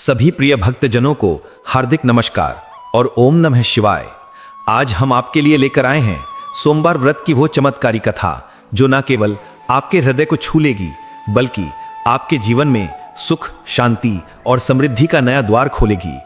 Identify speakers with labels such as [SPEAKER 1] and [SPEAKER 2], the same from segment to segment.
[SPEAKER 1] सभी प्रिय भक्तजनों को हार्दिक नमस्कार और ओम नमः शिवाय। आज हम आपके लिए लेकर आए हैं सोमवार व्रत की वो चमत्कारी कथा जो न केवल आपके हृदय को छू लेगी बल्कि आपके जीवन में सुख, शांति और समृद्धि का नया द्वार खोलेगी।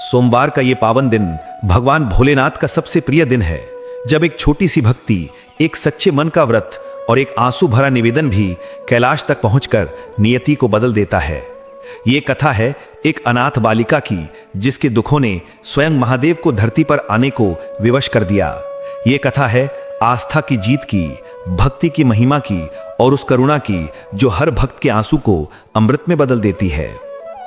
[SPEAKER 1] सोमवार का ये पावन दिन भगवान भोलेनाथ का सबसे प्रिय दिन है, जब एक छोटी सी भक्ति, एक सच्चे मन का व्रत और एक आंसू भरा निवेदन भी कैलाश तक पहुंचकर नियति को बदल देता है। ये कथा है एक अनाथ बालिका की, जिसके दुखों ने स्वयं महादेव को धरती पर आने को विवश कर दिया। ये कथा है आस्था की जीत की, भक्ति की महिमा की और उस करुणा की जो हर भक्त के आंसू को अमृत में बदल देती है।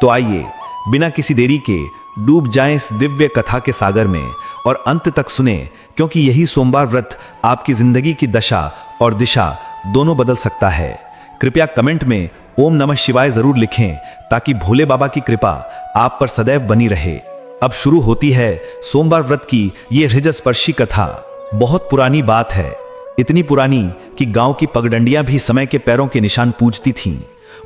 [SPEAKER 1] तो आइए बिना किसी देरी के डूब जाएं इस दिव्य कथा के सागर में और अंत तक सुने, क्योंकि यही सोमवार व्रत आपकी जिंदगी की दशा और दिशा दोनों बदल सकता है। कृपया कमेंट में ओम नमः शिवाय जरूर लिखें ताकि भोले बाबा की कृपा आप पर सदैव बनी रहे। अब शुरू होती है सोमवार व्रत की ये हृदयस्पर्शी कथा। बहुत पुरानी बात है, इतनी पुरानी कि गांव की पगडंडियां भी समय के पैरों के निशान पूजती थीं।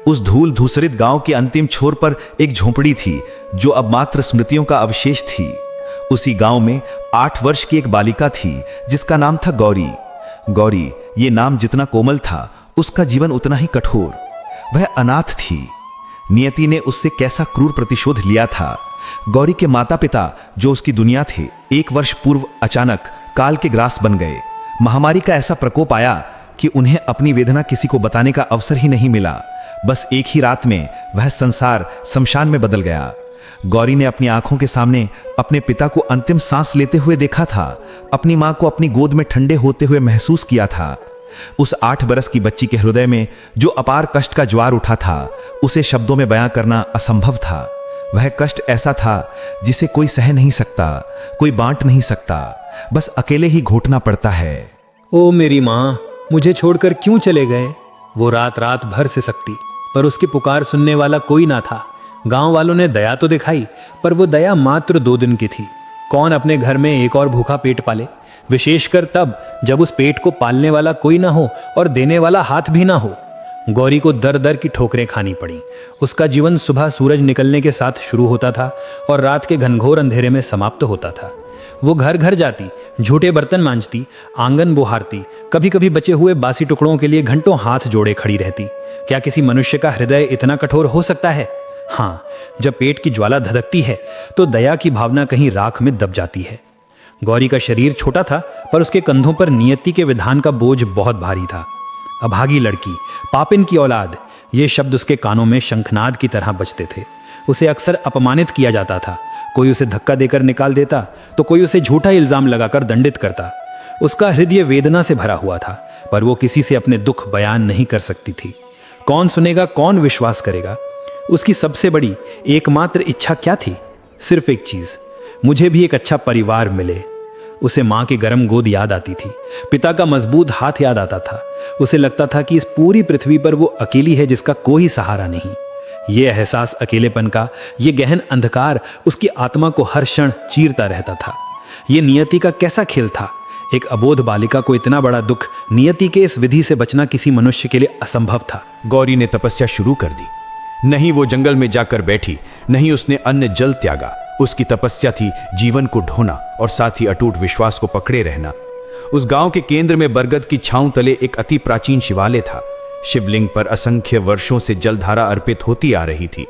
[SPEAKER 1] उस धूल धूसरित गांव के अंतिम छोर पर एक झोंपड़ी थी जो अब मात्र स्मृतियों का अवशेष थी। उसी गांव में 8 वर्ष की एक बालिका थी जिसका नाम था गौरी। गौरी ये नाम जितना कोमल था, उसका जीवन उतना ही कठोर। वह अनाथ थी। नियति ने उससे कैसा क्रूर प्रतिशोध लिया था। गौरी के माता पिता जो उसकी दुनिया थे, 1 वर्ष पूर्व अचानक काल के ग्रास बन गए। महामारी का ऐसा प्रकोप आया कि उन्हें अपनी वेदना किसी को बताने का अवसर ही नहीं मिला। बस एक ही रात में वह संसार शमशान में बदल गया। गौरी ने अपनी आंखों के सामने अपने पिता को अंतिम सांस लेते हुए देखा था, अपनी मां को अपनी गोद में ठंडे होते हुए महसूस किया था। उस 8 बरस की बच्ची के हृदय में जो अपार कष्ट का ज्वार उठा था, उसे शब्दों में बयां करना असंभव था। वह कष्ट ऐसा था जिसे कोई सह नहीं सकता, कोई बांट नहीं सकता, बस अकेले ही घोटना पड़ता है।
[SPEAKER 2] ओ मेरी माँ, मुझे छोड़कर क्यों चले गए? वो रात रात भर से सकती, पर उसकी पुकार सुनने वाला कोई ना था। गांव वालों ने दया तो दिखाई, पर वो दया मात्र 2 दिन की थी। कौन अपने घर में एक और भूखा पेट पाले, विशेषकर तब जब उस पेट को पालने वाला कोई ना हो और देने वाला हाथ भी ना हो। गौरी को दर दर की ठोकरें खानी पड़ी। उसका जीवन सुबह सूरज निकलने के साथ शुरू होता था और रात के घनघोर अंधेरे में समाप्त होता था। वो घर घर जाती, झूठे बर्तन मांजती, आंगन बुहारती, कभी कभी बचे हुए बासी टुकड़ों के लिए घंटों हाथ जोड़े खड़ी रहती। क्या किसी मनुष्य का हृदय इतना कठोर हो सकता है? हाँ, जब पेट की ज्वाला धधकती है तो दया की भावना कहीं राख में दब जाती है। गौरी का शरीर छोटा था, पर उसके कंधों पर नियति के विधान का बोझ बहुत भारी था। अभागी लड़की, पापिन की औलाद, ये शब्द उसके कानों में शंखनाद की तरह बजते थे। उसे अक्सर अपमानित किया जाता था। कोई उसे धक्का देकर निकाल देता तो कोई उसे झूठा इल्जाम लगाकर दंडित करता। उसका हृदय वेदना से भरा हुआ था, पर वो किसी से अपने दुख बयान नहीं कर सकती थी। कौन सुनेगा, कौन विश्वास करेगा? उसकी सबसे बड़ी एकमात्र इच्छा क्या थी? सिर्फ एक चीज, मुझे भी एक अच्छा परिवार मिले। उसे मां की गर्म गोद याद आती थी, पिता का मजबूत हाथ याद आता था। उसे लगता था कि इस पूरी पृथ्वी पर वो अकेली है जिसका कोई सहारा नहीं। ये एहसास अकेलेपन का, ये गहन अंधकार उसकी आत्मा को हर क्षण चीरता रहता था। ये नियति का कैसा खेल था? एक अबोध बालिका को इतना बड़ा दुख, नियति के इस विधि से बचना किसी मनुष्य के लिए असंभव था।
[SPEAKER 1] गौरी ने तपस्या शुरू कर दी। नहीं वो जंगल में जाकर बैठी, नहीं उसने अन्न जल त्यागा। उसकी तपस्या थी जीवन को ढोना और साथ ही अटूट विश्वास को पकड़े रहना। उस गांव के केंद्र में बरगद की छांव तले एक अति प्राचीन शिवालय था। शिवलिंग पर असंख्य वर्षों से जलधारा अर्पित होती आ रही थी।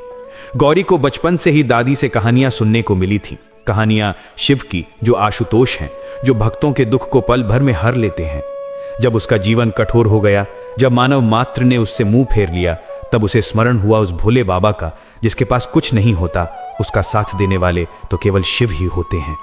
[SPEAKER 1] गौरी को बचपन से ही दादी से कहानियां सुनने को मिली थी। कहानियां शिव की जो आशुतोष हैं, जो भक्तों के दुख को पल भर में हर लेते हैं। जब उसका जीवन कठोर हो गया, जब मानव मात्र ने उससे मुंह फेर लिया, तब उसे स्मरण हुआ उस भोले बाबा का, जिसके पास कुछ नहीं होता, उसका साथ देने वाले तो केवल शिव ही होते हैं।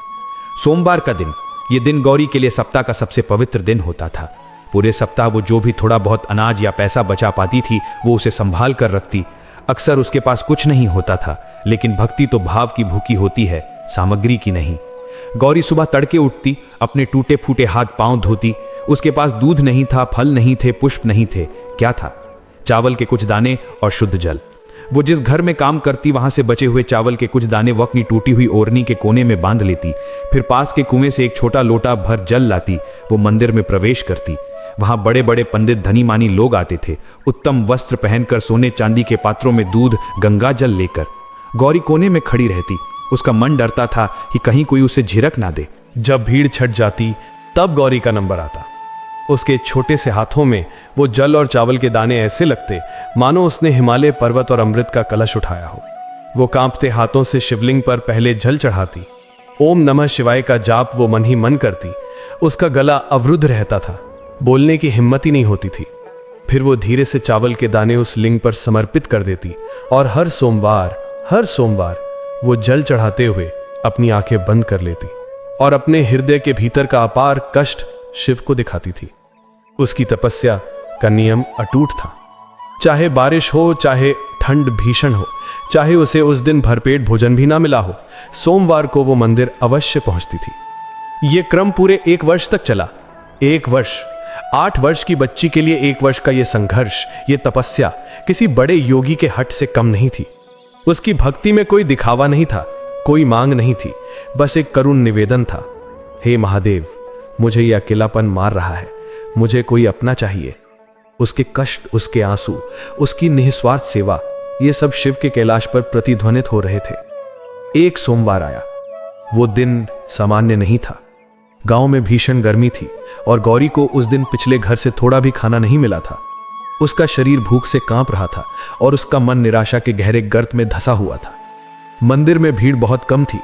[SPEAKER 1] सोमवार का दिन, ये दिन गौरी के लिए सप्ताह का सबसे पवित्र दिन होता था। पूरे सप्ताह वो जो भी थोड़ा बहुत अनाज या पैसा बचा पाती थी, वो उसे संभाल कर रखती। अक्सर उसके पास कुछ नहीं होता था, लेकिन भक्ति तो भाव की भूखी होती है, सामग्री की नहीं। गौरी सुबह तड़के उठती, अपने टूटे फूटे हाथ पांव धोती। उसके पास दूध नहीं था, फल नहीं थे, पुष्प नहीं थे। क्या था? चावल के कुछ दाने और शुद्ध जल। वो जिस घर में काम करती, वहां से बचे हुए चावल के कुछ दाने वो अपनी टूटी हुई ओढ़नी के कोने में बांध लेती। फिर पास के कुएं से एक छोटा लोटा भर जल लाती। वो मंदिर में प्रवेश करती। वहां बड़े बड़े पंडित, धनी मानी लोग आते थे, उत्तम वस्त्र पहनकर, सोने चांदी के पात्रों में दूध, गंगा जल लेकर।
[SPEAKER 3] गौरी कोने में खड़ी रहती। उसका मन डरता था कि कहीं कोई उसे झिड़क ना दे। जब भीड़ छट जाती तब गौरी का नंबर आता। उसके छोटे से हाथों में वो जल और चावल के दाने ऐसे लगते मानो उसने हिमालय पर्वत और अमृत का कलश उठाया हो। वो कांपते हाथों से शिवलिंग पर पहले जल चढ़ाती। ओम नमः शिवाय का जाप वो मन ही मन करती। उसका गला अवरुद्ध रहता था, बोलने की हिम्मत ही नहीं होती थी। फिर वो धीरे से चावल के दाने उस लिंग पर समर्पित कर देती और हर सोमवार वो जल चढ़ाते हुए अपनी आंखें बंद कर लेती और अपने हृदय के भीतर का अपार कष्ट शिव को दिखाती थी। उसकी तपस्या का नियम अटूट था। चाहे बारिश हो, चाहे ठंड भीषण हो, चाहे उसे उस दिन भरपेट भोजन भी ना मिला हो, सोमवार को वो मंदिर अवश्य पहुंचती थी। ये क्रम पूरे 1 वर्ष तक चला। 1 वर्ष। 8 वर्ष की बच्ची के लिए 1 वर्ष का ये संघर्ष, ये तपस्या किसी बड़े योगी के हठ से कम नहीं थी। उसकी भक्ति में कोई दिखावा नहीं था, कोई मांग नहीं थी, बस एक करुण निवेदन था। हे महादेव, मुझे ये अकेलापन मार रहा है, मुझे कोई अपना चाहिए। उसके कष्ट, उसके आंसू, उसकी निस्वार्थ सेवा, ये सब शिव के कैलाश पर प्रतिध्वनित हो रहे थे। एक सोमवार आया। वो दिन सामान्य नहीं था। गांव में भीषण गर्मी थी और गौरी को उस दिन पिछले घर से थोड़ा भी खाना नहीं मिला था। उसका शरीर भूख से कांप रहा था और उसका मन निराशा के गहरे गर्त में धंसा हुआ था। मंदिर में भीड़ बहुत कम थी।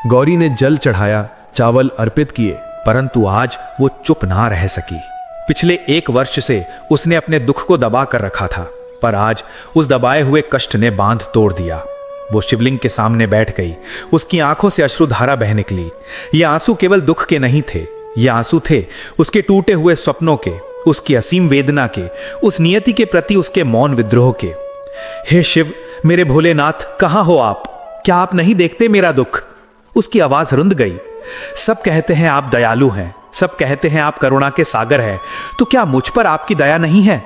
[SPEAKER 3] गौरी ने जल चढ़ाया, चावल अर्पित किए,
[SPEAKER 1] परंतु आज वो चुप ना रह सकी। पिछले 1 वर्ष से उसने अपने दुख को दबा कर रखा था, पर आज उस दबाए हुए कष्ट ने बांध तोड़ दिया। वो शिवलिंग के सामने बैठ गई। उसकी आंखों से अश्रुधारा बह निकली। ये आंसू केवल दुख के नहीं थे, ये आंसू थे उसके टूटे हुए स्वप्नों के, उसकी असीम वेदना के, उस नियति के प्रति उसके मौन विद्रोह के। हे शिव, मेरे भोलेनाथ, कहाँ हो आप? क्या आप नहीं देखते मेरा दुख? उसकी आवाज रुंध गई। सब कहते हैं आप दयालु हैं, सब कहते हैं आप करुणा के सागर हैं, तो क्या मुझ पर आपकी दया नहीं है?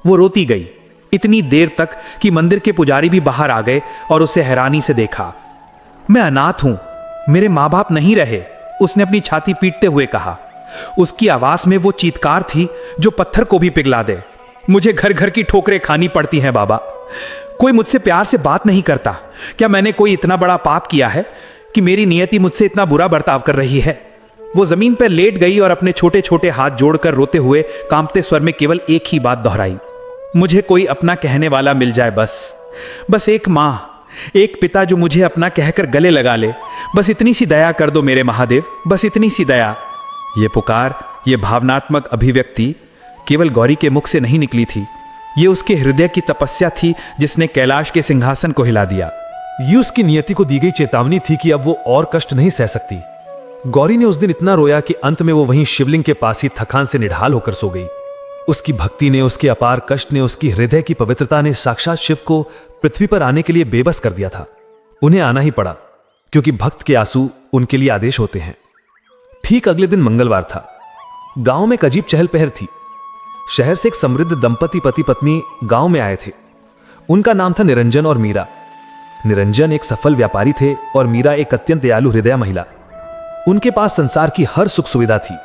[SPEAKER 1] वो रोती गई, इतनी देर तक कि मंदिर के पुजारी भी बाहर आ गए और उसे हैरानी से देखा। मैं अनाथ हूं, मेरे माँ बाप नहीं रहे, उसने अपनी छाती पीटते हुए कहा। उसकी आवाज में वो चीत्कार थी जो पत्थर को भी पिघला दे। मुझे घर घर की ठोकरें खानी पड़ती हैं बाबा। कोई मुझसे प्यार से बात नहीं करता। क्या मैंने कोई इतना बड़ा पाप किया है कि मेरी नियति मुझसे इतना बुरा बर्ताव कर रही है? वो जमीन पर लेट गई और अपने छोटे छोटे हाथ जोड़कर रोते हुए कांपते स्वर में केवल एक ही बात दोहराई, मुझे कोई अपना कहने वाला मिल जाए, बस एक माँ, एक पिता जो मुझे अपना कहकर गले लगा ले। बस इतनी सी दया कर दो मेरे महादेव, बस इतनी सी दया। ये पुकार, ये भावनात्मक अभिव्यक्ति केवल गौरी के मुख से नहीं निकली थी। ये उसके हृदय की तपस्या थी जिसने कैलाश के सिंहासन को हिला दिया।
[SPEAKER 3] ये उसकी नियति को दी गई चेतावनी थी कि अब वो और कष्ट नहीं सह सकती। गौरी ने उस दिन इतना रोया कि अंत में वो वहीं शिवलिंग के पास ही थकान से निढाल होकर सो गई। उसकी भक्ति ने, उसके अपार कष्ट ने, उसकी हृदय की पवित्रता ने साक्षात शिव को पृथ्वी पर आने के लिए बेबस कर दिया था। उन्हें आना ही पड़ा, क्योंकि भक्त के आंसू उनके लिए आदेश होते हैं। ठीक अगले दिन मंगलवार था। गांव में एक अजीब चहल पहल थी। शहर से एक समृद्ध दंपति पति पत्नी गांव में आए थे। उनका नाम था निरंजन और मीरा। निरंजन एक सफल व्यापारी थे और मीरा एक अत्यंत दयालु हृदय महिला। उनके पास संसार की हर सुख सुविधा थी,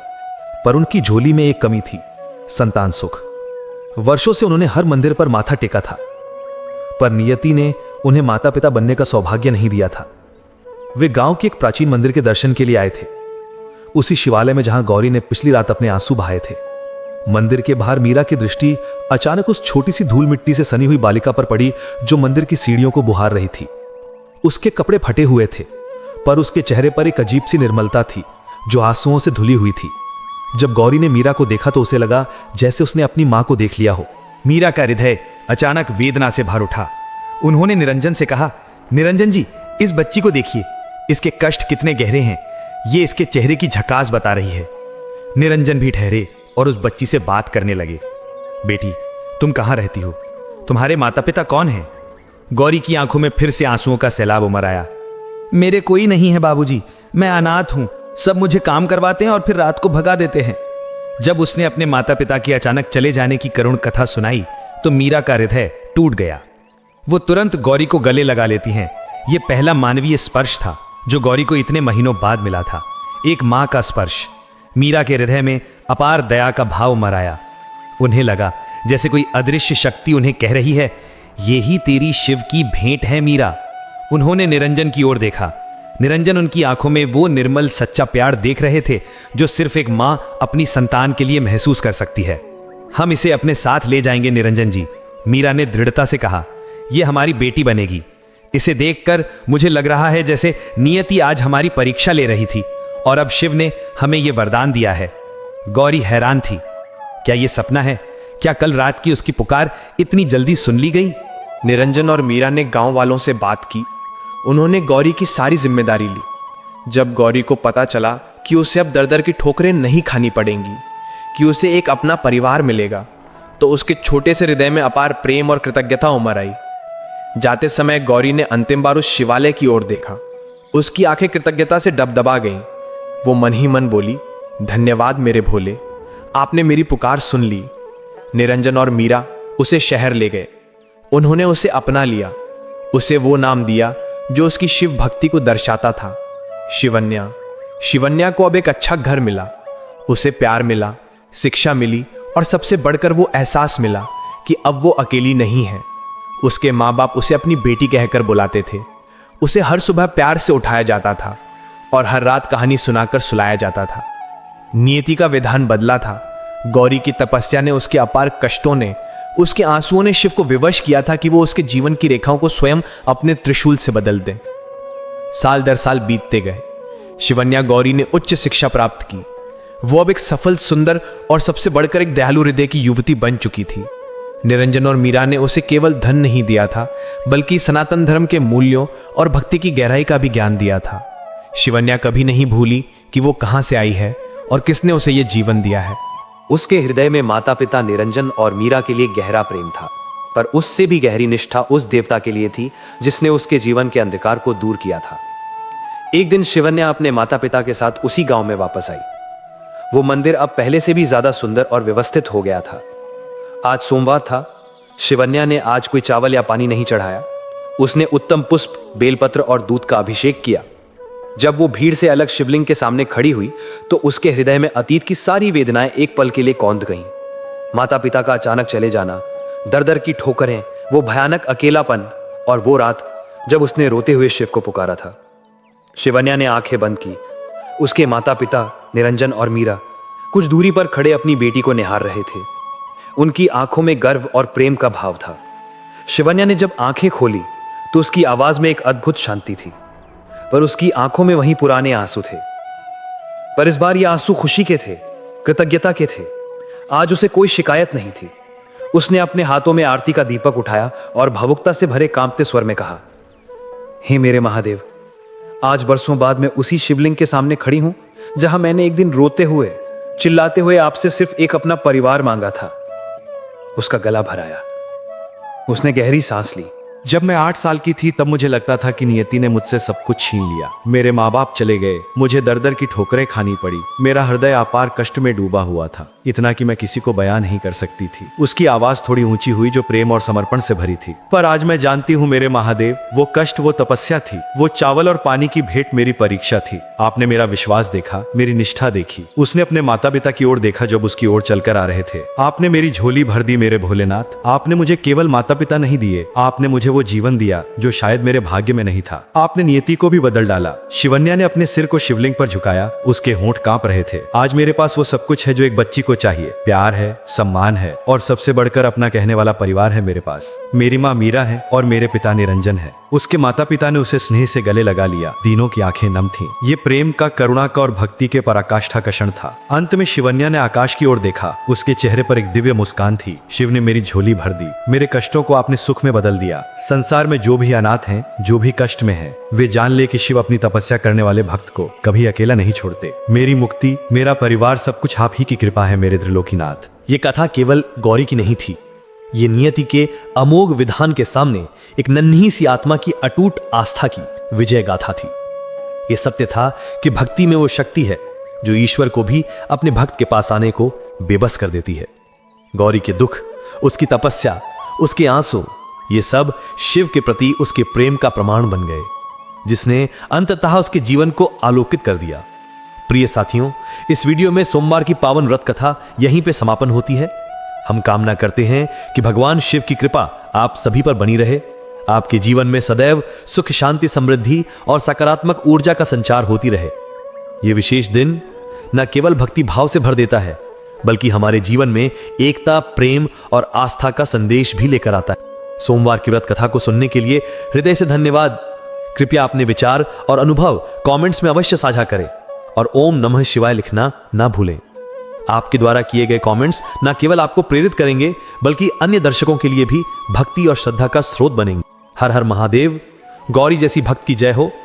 [SPEAKER 3] पर उनकी झोली में एक कमी थी, संतान सुख। वर्षों से उन्होंने हर मंदिर पर माथा टेका था, पर नियति ने उन्हें माता पिता बनने का सौभाग्य नहीं दिया था। वे गांव के एक प्राचीन मंदिर के दर्शन के लिए आए थे, उसी शिवालय में जहां गौरी ने पिछली रात अपने आंसू बहाए थे। मंदिर के बाहर मीरा की दृष्टि अचानक उस छोटी सी धूल मिट्टी से सनी हुई बालिका पर पड़ी जो मंदिर की सीढ़ियों को बुहार रही थी। उसके कपड़े फटे हुए थे, पर उसके चेहरे पर एक अजीब सी निर्मलता थी जो आंसुओं से धुली हुई थी। जब गौरी ने मीरा को देखा तो उसे लगा जैसे उसने अपनी मां को देख लिया हो।
[SPEAKER 4] मीरा का हृदय अचानक वेदना से भर उठा। उन्होंने निरंजन से कहा, निरंजन जी, इस बच्ची को देखिए, इसके कष्ट कितने गहरे हैं, ये इसके चेहरे की झकास बता रही है। निरंजन भी ठहरे और उस बच्ची से बात करने लगे। बेटी, तुम कहाँ रहती हो? तुम्हारे माता पिता कौन हैं? गौरी की आंखों में फिर से आंसुओं का सैलाब उमड़ आया। मेरे कोई नहीं है बाबूजी, मैं अनाथ हूं। सब मुझे काम करवाते हैं और फिर रात को भगा देते हैं। जब उसने अपने माता पिता की अचानक चले जाने की करुण कथा सुनाई तो मीरा का हृदय टूट गया। वो तुरंत गौरी को गले लगा लेती हैं। यह पहला मानवीय स्पर्श था जो गौरी को इतने महीनों बाद मिला था, एक मां का स्पर्श। मीरा के हृदय में अपार दया का भाव मराया। उन्हें लगा जैसे कोई अदृश्य शक्ति उन्हें कह रही है, यही तेरी शिव की भेंट है मीरा। उन्होंने निरंजन की ओर देखा। निरंजन उनकी आंखों में वो निर्मल सच्चा प्यार देख रहे थे जो सिर्फ एक मां अपनी संतान के लिए महसूस कर सकती है। हम इसे अपने साथ ले जाएंगे निरंजन जी, मीरा ने दृढ़ता से कहा। यह हमारी बेटी बनेगी। इसे देखकर मुझे लग रहा है जैसे नियति आज हमारी परीक्षा ले रही थी और अब शिव ने हमें यह वरदान दिया है। गौरी हैरान थी। क्या यह सपना है? क्या कल रात की उसकी पुकार इतनी जल्दी सुन ली गई?
[SPEAKER 5] निरंजन और मीरा ने गांव वालों से बात की। उन्होंने गौरी की सारी जिम्मेदारी ली। जब गौरी को पता चला कि उसे अब दर दर की ठोकरें नहीं खानी पड़ेंगी, कि उसे एक अपना परिवार मिलेगा, तो उसके छोटे से हृदय में अपार प्रेम और कृतज्ञता उमड़ आई। जाते समय गौरी ने अंतिम बार उस शिवालय की ओर देखा। उसकी आंखें कृतज्ञता से डबडबा गईं। वो मन ही मन बोली, धन्यवाद मेरे भोले, आपने मेरी पुकार सुन ली। निरंजन और मीरा उसे शहर ले गए। उन्होंने उसे अपना लिया। उसे वो नाम दिया जो उसकी शिव भक्ति को दर्शाता था, शिवन्या। शिवन्या को अब एक अच्छा घर मिला, उसे प्यार मिला, शिक्षा मिली और सबसे बढ़कर वो एहसास मिला कि अब वो अकेली नहीं है। उसके माँ बाप उसे अपनी बेटी कहकर बुलाते थे। उसे हर सुबह प्यार से उठाया जाता था और हर रात कहानी सुनाकर सुलाया जाता था। नियति का विधान बदला था। गौरी की तपस्या ने, उसके अपार कष्टों ने, उसके आंसुओं ने शिव को विवश किया था कि वो उसके जीवन की रेखाओं को स्वयं अपने त्रिशूल से बदल दे। साल दर साल बीतते गए। शिवन्या गौरी ने उच्च शिक्षा प्राप्त की। वो अब एक सफल, सुंदर और सबसे बढ़कर एक दयालु हृदय की युवती बन चुकी थी। निरंजन और मीरा ने उसे केवल धन नहीं दिया था, बल्कि सनातन धर्म के मूल्यों और भक्ति की गहराई का भी ज्ञान दिया था। शिवन्या कभी नहीं भूली कि वो कहां से आई है और किसने उसे ये जीवन दिया है।
[SPEAKER 6] उसके हृदय में माता पिता निरंजन और मीरा के लिए गहरा प्रेम था, पर उससे भी गहरी निष्ठा उस देवता के लिए थी जिसने उसके जीवन के अंधकार को दूर किया था। एक दिन शिवन्या अपने माता पिता के साथ उसी गांव में वापस आई। वो मंदिर अब पहले से भी ज्यादा सुंदर और व्यवस्थित हो गया था। आज सोमवार था। शिवन्या ने आज कोई चावल या पानी नहीं चढ़ाया। उसने उत्तम पुष्प, बेलपत्र और दूध का अभिषेक किया। जब वो भीड़ से अलग शिवलिंग के सामने खड़ी हुई तो उसके हृदय में अतीत की सारी वेदनाएं एक पल के लिए कौंध गईं। माता पिता का अचानक चले जाना, दर दर की ठोकरें, वो भयानक अकेलापन और वो रात जब उसने रोते हुए शिव को पुकारा था। शिवन्या ने आंखें बंद की। उसके माता पिता निरंजन और मीरा कुछ दूरी पर खड़े अपनी बेटी को निहार रहे थे। उनकी आंखों में गर्व और प्रेम का भाव था। शिवन्या ने जब आंखें खोली तो उसकी आवाज में एक अद्भुत शांति थी, पर उसकी आंखों में वही पुराने आंसू थे। पर इस बार ये आंसू खुशी के थे, कृतज्ञता के थे। आज उसे कोई शिकायत नहीं थी। उसने अपने हाथों में आरती का दीपक उठाया और भावुकता से भरे कांपते स्वर में कहा, हे मेरे महादेव, आज बरसों बाद मैं उसी शिवलिंग के सामने खड़ी हूं जहां मैंने एक दिन रोते हुए, चिल्लाते हुए आपसे सिर्फ एक अपना परिवार मांगा था। उसका गला भराया। उसने गहरी सांस ली।
[SPEAKER 1] जब मैं 8 साल की थी तब मुझे लगता था कि नियति ने मुझसे सब कुछ छीन लिया। मेरे माँ बाप चले गए, मुझे दर दर की ठोकरें खानी पड़ी। मेरा हृदय अपार कष्ट में डूबा हुआ था, इतना कि मैं किसी को बयान नहीं कर सकती थी। उसकी आवाज थोड़ी ऊंची हुई जो प्रेम और समर्पण से भरी थी। पर आज मैं जानती हूँ मेरे महादेव, वो कष्ट, वो तपस्या थी, वो चावल और पानी की भेंट मेरी परीक्षा थी। आपने मेरा विश्वास देखा, मेरी निष्ठा देखी। उसने अपने माता पिता की ओर देखा जब उसकी ओर चलकर आ रहे थे। आपने मेरी झोली भर दी मेरे भोलेनाथ। आपने मुझे केवल माता पिता नहीं दिए, आपने मुझे वो जीवन दिया जो शायद मेरे भाग्य में नहीं था। आपने नियति को भी बदल डाला। शिवन्या ने अपने सिर को शिवलिंग पर झुकाया। उसके होंठ कांप रहे थे। आज मेरे पास वो सब कुछ है जो एक बच्ची को चाहिए। प्यार है, सम्मान है और सबसे बढ़कर अपना कहने वाला परिवार है मेरे पास। मेरी माँ मीरा है और मेरे पिता निरंजन है। उसके माता पिता ने उसे स्नेह से गले लगा लिया। तीनों की आंखें नम थीं। ये प्रेम का, करुणा का और भक्ति के पराकाष्ठा का क्षण था। अंत में शिवन्या ने आकाश की ओर देखा। उसके चेहरे पर एक दिव्य मुस्कान थी। शिव ने मेरी झोली भर दी। मेरे कष्टों को आपने सुख में बदल दिया। संसार में जो भी अनाथ हैं, जो भी कष्ट में हैं, वे जान ले कि शिव अपनी तपस्या करने वाले भक्त को कभी अकेला नहीं छोड़ते। मेरी मुक्ति, मेरा परिवार, सब कुछ आप ही की कृपा है मेरे त्रिलोकीनाथ।
[SPEAKER 7] ये कथा केवल गौरी की नहीं थी। ये नियति के अमोघ विधान के सामने एक नन्ही सी आत्मा की अटूट आस्था की विजय गाथा थी। ये सत्य था कि भक्ति में वो शक्ति है जो ईश्वर को भी अपने भक्त के पास आने को बेबस कर देती है। गौरी के दुख, उसकी तपस्या, उसके आंसू, ये सब शिव के प्रति उसके प्रेम का प्रमाण बन गए, जिसने अंततः उसके जीवन को आलोकित कर दिया। प्रिय साथियों, इस वीडियो में सोमवार की पावन व्रत कथा यहीं पे समापन होती है। हम कामना करते हैं कि भगवान शिव की कृपा आप सभी पर बनी रहे। आपके जीवन में सदैव सुख, शांति, समृद्धि और सकारात्मक ऊर्जा का संचार होती रहे। यह विशेष दिन न केवल भक्ति भाव से भर देता है, बल्कि हमारे जीवन में एकता, प्रेम और आस्था का संदेश भी लेकर आता है। सोमवार की व्रत कथा को सुनने के लिए हृदय से धन्यवाद। कृपया अपने विचार और अनुभव कमेंट्स में अवश्य साझा करें और ओम नमः शिवाय लिखना ना भूलें। आपके द्वारा किए गए कमेंट्स न केवल आपको प्रेरित करेंगे, बल्कि अन्य दर्शकों के लिए भी भक्ति और श्रद्धा का स्रोत बनेंगे। हर हर महादेव। गौरी जैसी भक्त की जय हो।